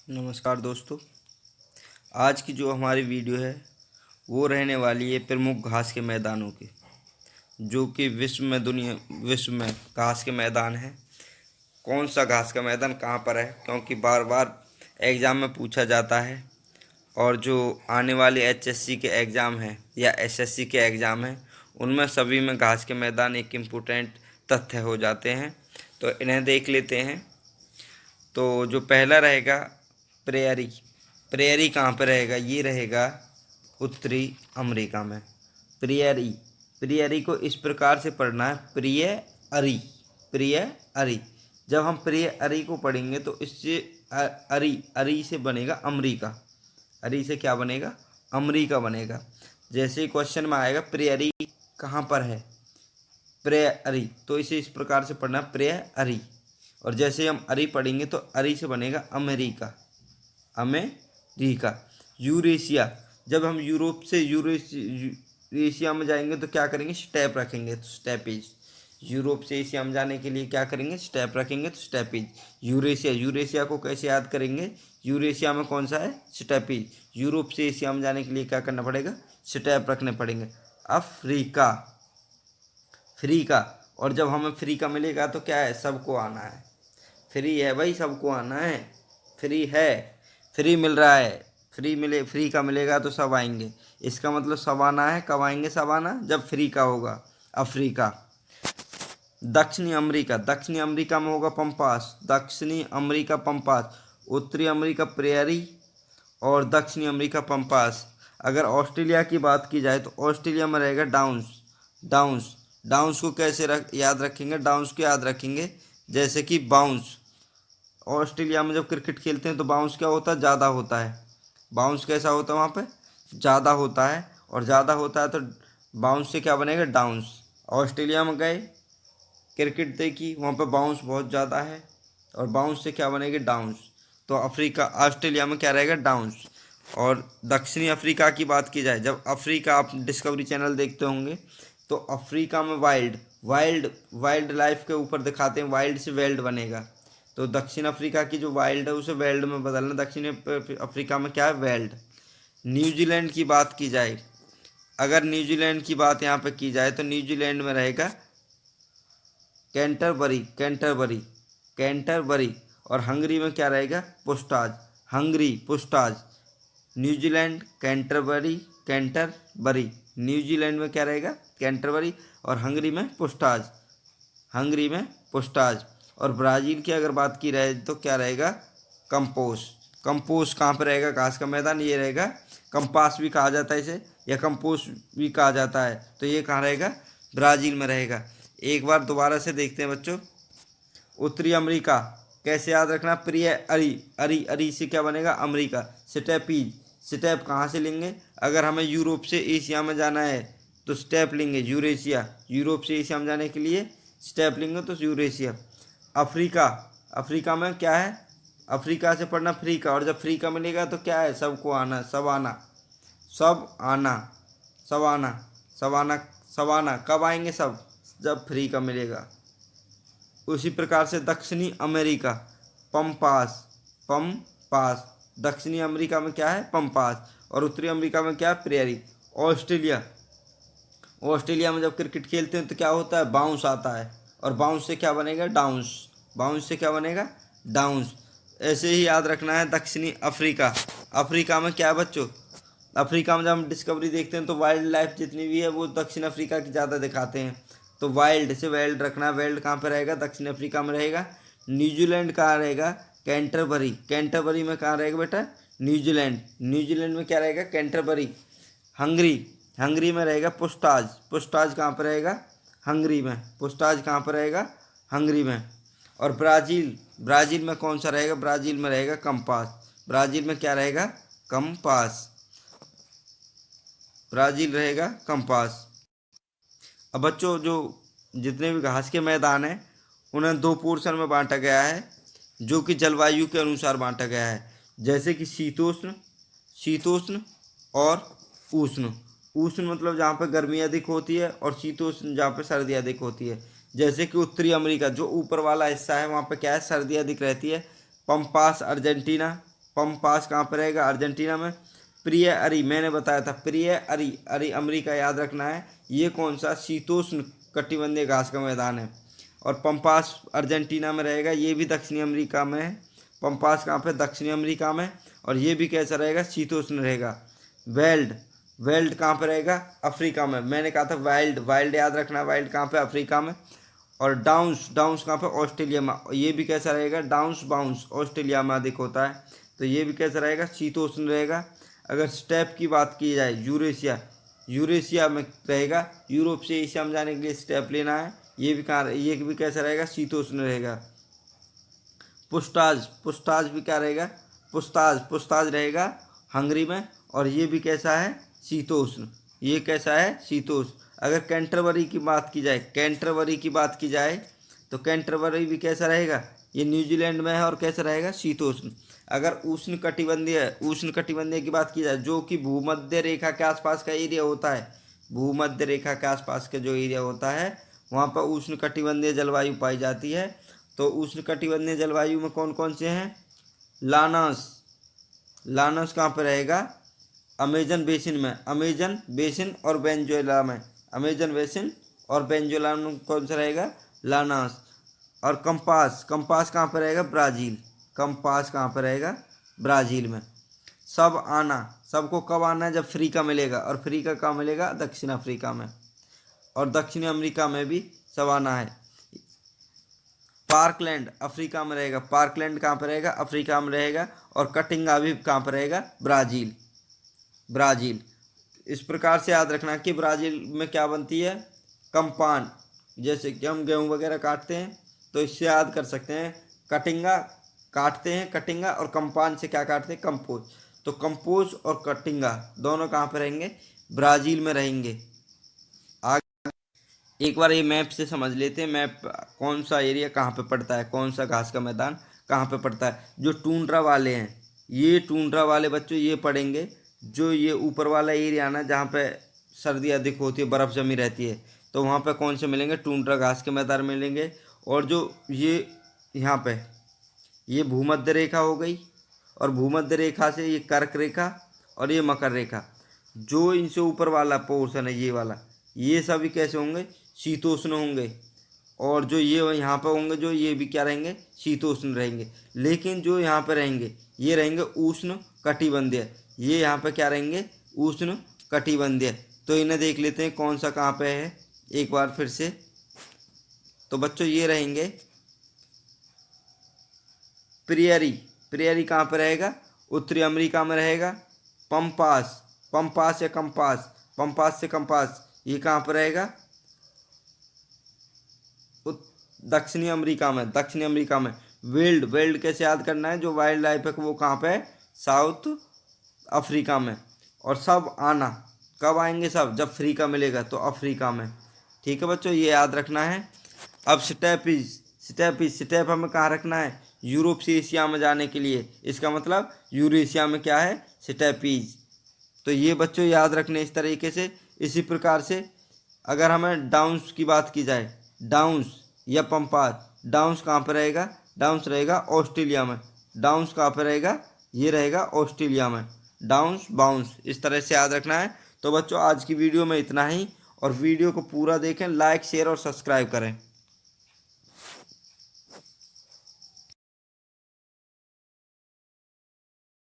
नमस्कार दोस्तों। आज की जो हमारी वीडियो है वो रहने वाली है प्रमुख घास के मैदानों की, जो कि विश्व में घास के मैदान हैं। कौन सा घास का मैदान कहाँ पर है, क्योंकि बार बार एग्ज़ाम में पूछा जाता है। और जो आने वाले एचएससी के एग्ज़ाम हैं या एसएससी के एग्ज़ाम हैं, उनमें सभी में घास के मैदान एक इम्पोर्टेंट तथ्य हो जाते हैं। तो इन्हें देख लेते हैं। तो जो पहला रहेगा प्रेयरी। प्रेयरी कहाँ पर रहेगा? ये रहेगा उत्तरी अमेरिका में। प्रियरी प्रियरी को इस प्रकार से पढ़ना है, प्रिय अरी, प्रिय अरी। जब हम प्रिय अरी को पढ़ेंगे तो इससे अरी अरी से बनेगा अमेरिका। अरी से क्या बनेगा? अमेरिका बनेगा। जैसे क्वेश्चन में आएगा प्रियरी कहाँ पर है, प्रेय अरी, तो इसे इस प्रकार से पढ़ना है, प्रेय अरी। और जैसे हम अरी पढ़ेंगे तो अरी से बनेगा अमेरिका, अमेरिका। यूरेशिया, जब हम यूरोप से यूरेशिया में जाएंगे तो क्या करेंगे? स्टेप रखेंगे, तो स्टेपेज। यूरोप से एशिया में जाने के लिए क्या करेंगे? स्टेप रखेंगे, तो स्टेपेज। यूरेशिया, यूरेशिया को कैसे याद करेंगे? यूरेशिया में कौन सा है? स्टेपेज। यूरोप से एशिया में जाने के लिए क्या करना पड़ेगा? स्टेप रखने पड़ेंगे। अफ्रीका, फ्रीका। और जब हमें फ्री का मिलेगा तो क्या है? सबको आना है। फ्री है भाई, सबको आना है। फ्री है, फ्री मिल रहा है। फ्री का मिलेगा तो सब आएंगे। इसका मतलब सब आना है। कब आएंगे सब आना? जब फ्री का होगा। अफ्रीका। दक्षिणी अमेरिका, दक्षिणी अमेरिका में होगा पंपास, दक्षिणी अमेरिका पंपास। उत्तरी अमेरिका प्रेयरी और दक्षिणी अमेरिका पंपास। अगर ऑस्ट्रेलिया की बात की जाए तो ऑस्ट्रेलिया में रहेगा डाउन्स। डाउन्स डाउन्स को कैसे याद रखेंगे? डाउन्स को याद रखेंगे जैसे कि बाउंस। ऑस्ट्रेलिया में जब क्रिकेट खेलते हैं तो बाउंस क्या होता है? ज़्यादा होता है। बाउंस कैसा होता है वहाँ पे? ज़्यादा होता है। और ज़्यादा होता है तो बाउंस से क्या बनेगा? डाउन्स। ऑस्ट्रेलिया में गए, क्रिकेट देखी, वहाँ पे बाउंस बहुत ज़्यादा है और बाउंस से क्या बनेगी? डाउन्स। तो अफ्रीका, ऑस्ट्रेलिया में क्या रहेगा? डाउन्स। और दक्षिणी अफ्रीका की बात की जाए, जब अफ्रीका, आप डिस्कवरी चैनल देखते होंगे तो अफ्रीका में वाइल्ड वाइल्ड वाइल्ड लाइफ के ऊपर दिखाते हैं, वाइल्ड से वेल्ड बनेगा। तो दक्षिण अफ्रीका की जो वाइल्ड है उसे वेल्ड में बदलना। दक्षिण अफ्रीका में क्या है? वेल्ड। न्यूजीलैंड की बात की जाए, अगर न्यूजीलैंड की बात यहाँ पे की जाए तो न्यूजीलैंड में रहेगा कैंटरबरी, कैंटरबरी, कैंटरबरी। और हंगरी में क्या रहेगा? Pusztas, Hungary, Pusztas. New Zealand Canterbury, Canterbury. New Zealand में क्या रहेगा? कैंटरबरी। और हंगरी में पुस्टाज, हंगरी में पुस्टाज। और ब्राज़ील की अगर बात की रहे तो क्या रहेगा? कंपोस। कंपोस कहाँ पर रहेगा? घास का मैदान। ये रहेगा, कंपास भी कहा जाता है इसे, या कंपोस भी कहा जाता है। तो ये कहाँ रहेगा? ब्राज़ील में रहेगा। एक बार दोबारा से देखते हैं बच्चों। उत्तरी अमेरिका कैसे याद रखना? प्रिय अरी, अरी अरी से क्या बनेगा? अमेरिका। स्टेपीज, स्टेप कहाँ से लेंगे? अगर हमें यूरोप से एशिया में जाना है तो स्टेप लेंगे यूरेशिया। यूरोप से एशिया में जाने के लिए स्टेप लेंगे तो यूरेशिया। अफ्रीका, अफ्रीका में क्या है? अफ्रीका से पढ़ना फ्रीका। और जब फ्रीका मिलेगा तो क्या है? सबको आना, सब आना, सब आना, सब आना, सब आना, सब आना। कब आएंगे सब? जब फ्री का मिलेगा। उसी प्रकार से दक्षिणी अमेरिका, पंपास, पंपास। दक्षिणी अमेरिका में क्या है? पंपास। और उत्तरी अमेरिका में क्या है? प्रेयरी। ऑस्ट्रेलिया, ऑस्ट्रेलिया में जब क्रिकेट खेलते हैं तो क्या होता है? बाउंस आता है। और बाउंस से क्या बनेगा? डाउंस। बाउंस से क्या बनेगा? डाउंस। ऐसे ही याद रखना है। दक्षिणी अफ्रीका, अफ्रीका में क्या है बच्चों? अफ्रीका में जब हम डिस्कवरी देखते हैं तो वाइल्ड लाइफ जितनी भी है वो दक्षिण अफ्रीका की ज़्यादा दिखाते हैं। तो वाइल्ड से वेल्ड रखना है। वेल्ड कहाँ पर रहेगा? दक्षिण अफ्रीका में रहेगा। न्यूजीलैंड कहाँ रहेगा? कैंटरबरी, कैंटरबरी में कहाँ रहेगा बेटा? न्यूजीलैंड। न्यूजीलैंड में क्या रहेगा? कैंटरबरी। हंगरी, हंगरी में रहेगा पुस्टाज। पुस्टाज कहाँ पर रहेगा? हंगरी में। पुस्टाज कहाँ पर रहेगा? हंगरी में। और ब्राज़ील, ब्राज़ील में कौन सा रहेगा? ब्राज़ील में रहेगा कंपास। ब्राज़ील में क्या रहेगा? कंपास। ब्राज़ील रहेगा कंपास। अब बच्चों, जो जितने भी घास के मैदान हैं उन्हें दो पोर्शन में बांटा गया है, जो कि जलवायु के अनुसार बांटा गया है। जैसे कि शीतोष्ण, शीतोष्ण और उष्ण। उष्ण मतलब जहाँ पर गर्मी अधिक होती है, और शीतोष्ण जहाँ पर सर्दी अधिक होती है। जैसे कि उत्तरी अमेरिका जो ऊपर वाला हिस्सा है वहाँ पर क्या है? सर्दी अधिक रहती है। पंपास अर्जेंटीना, पंपास कहाँ पर रहेगा? अर्जेंटीना में। प्रिय अरी मैंने बताया था, प्रिय अरी, अरी अमेरिका याद रखना है। ये कौन सा? शीतोष्ण कटिबंधीय घास का मैदान है। और पंपास अर्जेंटीना में रहेगा, ये भी दक्षिणी अमेरिका में है। पंपास कहाँ पे? दक्षिणी अमेरिका में। और ये भी कैसा रहेगा? शीतोष्ण रहेगा। वेल्ड, वेल्ड कहाँ पे रहेगा? अफ्रीका में। मैंने कहा था वाइल्ड, वाइल्ड याद रखना है। वाइल्ड कहाँ पे? अफ्रीका में। और डाउंस, डाउंस कहाँ पे? ऑस्ट्रेलिया में। ये भी कैसा रहेगा? डाउंस बाउंस ऑस्ट्रेलिया में अधिक होता है, तो ये भी कैसा रहेगा? शीतोष्ण रहेगा। अगर स्टेप की बात की जाए, यूरेशिया, यूरेशिया में रहेगा। यूरोप से एशिया में जाने के लिए स्टेप लेना है। ये भी कहाँ? ये भी कैसा रहेगा? शीतोष्ण रहेगा। पुस्ताज, पुस्ताज भी क्या रहेगा? पुस्ताज, पुस्ताज रहेगा हंगरी में। और ये भी कैसा है? शीतोष्ण। ये कैसा है? शीतोष्ण। अगर कैंटरबरी की बात की जाए, कैंटरबरी की बात की जाए तो कैंटरबरी भी कैसा रहेगा? ये न्यूजीलैंड में है और कैसा रहेगा? शीतोष्ण। अगर उष्ण कटिबंधीय, उष्ण कटिबंधीय की बात की जाए, जो कि भूमध्य रेखा के आसपास का एरिया होता है, भूमध्य रेखा के आसपास का जो एरिया होता है वहाँ पर उष्ण कटिबंधीय जलवायु पाई जाती है। तो उष्ण कटिबंधीय जलवायु में कौन कौन से हैं? लानस, लानस कहाँ पर रहेगा? अमेजन बेसिन में। अमेजन बेसिन और वेनेजुएला में। अमेजन बेसिन और वेनेजुएला में कौन सा रहेगा? लानास। और कंपास, कंपास कहाँ पर रहेगा? ब्राज़ील। कंपास कहाँ पर रहेगा? ब्राज़ील में। सब आना, सबको कब आना है? जब फ्री का मिलेगा। और फ्री का कहाँ मिलेगा? दक्षिण अफ्रीका में। और दक्षिणी अमेरिका में भी सब आना है। पार्कलैंड अफ्रीका में रहेगा। पार्कलैंड कहाँ पर रहेगा? अफ्रीका में रहेगा। और कटिंगा भी कहाँ पर रहेगा? Brazil, Brazil. इस प्रकार से याद रखना कि ब्राज़ील में क्या बनती है? कम्पान। जैसे कि हम गेहूँ वगैरह काटते हैं तो इससे याद कर सकते हैं, कटिंगा काटते हैं, कटिंगा, और कम्पान से क्या काटते हैं? कंपोज। तो कंपोज और कटिंगा दोनों कहाँ पर रहेंगे? ब्राज़ील में रहेंगे। एक बार ये मैप से समझ लेते हैं, मैप कौन सा एरिया कहाँ पे पड़ता है, कौन सा घास का मैदान कहाँ पे पड़ता है। जो टूंड्रा वाले हैं, ये टूंड्रा वाले बच्चों ये पढ़ेंगे। जो ये ऊपर वाला एरिया ना, जहाँ पे सर्दी अधिक होती है, बर्फ़ जमी रहती है, तो वहाँ पे कौन से मिलेंगे? टूंड्रा घास के मैदान मिलेंगे। और जो ये यहाँ पे ये भूमध्य रेखा हो गई, और भूमध्य रेखा से ये कर्क रेखा और ये मकर रेखा, जो इनसे ऊपर वाला पोर्शन है ये वाला, ये सभी कैसे होंगे? शीतोष्ण होंगे। और जो ये यहाँ पर होंगे, जो ये भी क्या रहेंगे? शीतोष्ण रहेंगे। लेकिन जो यहाँ पर रहेंगे ये रहेंगे उष्ण कटिबंधीय। ये यहाँ पर क्या रहेंगे? उष्ण कटिबंधीय। तो इन्हें देख लेते हैं कौन सा कहाँ पे है एक बार फिर से। तो बच्चों ये रहेंगे प्रियरी, प्रियरी कहाँ पर रहेगा? उत्तरी अमेरिका में रहेगा। पंपास, पंपास या कंपास, पंपास से कंपास, ये कहाँ पर रहेगा? दक्षिणी अमेरिका में, दक्षिणी अमेरिका में। वेल्ड, वेल्ड कैसे याद करना है? जो वाइल्ड लाइफ है वो कहाँ पे है? साउथ अफ्रीका में। और सब आना, कब आएंगे सब? जब फ्री का मिलेगा, तो अफ्रीका में। ठीक है बच्चों, ये याद रखना है। अब स्टेपीज, स्टेपीज, स्टेप हमें कहाँ रखना है? यूरोप से एशिया में जाने के लिए। इसका मतलब यूरेशिया में क्या है? स्टेपीज। तो ये बच्चों याद रखने इस तरीके से। इसी प्रकार से अगर हमें डाउन्स की बात की जाए, डाउन्स या पंपास, डाउन्स कहाँ पर रहेगा? डाउन्स रहेगा ऑस्ट्रेलिया में। डाउन्स कहाँ पर रहेगा? ये रहेगा ऑस्ट्रेलिया में। डाउन्स बाउंस, इस तरह से याद रखना है। तो बच्चों आज की वीडियो में इतना ही, और वीडियो को पूरा देखें, लाइक शेयर और सब्सक्राइब करें।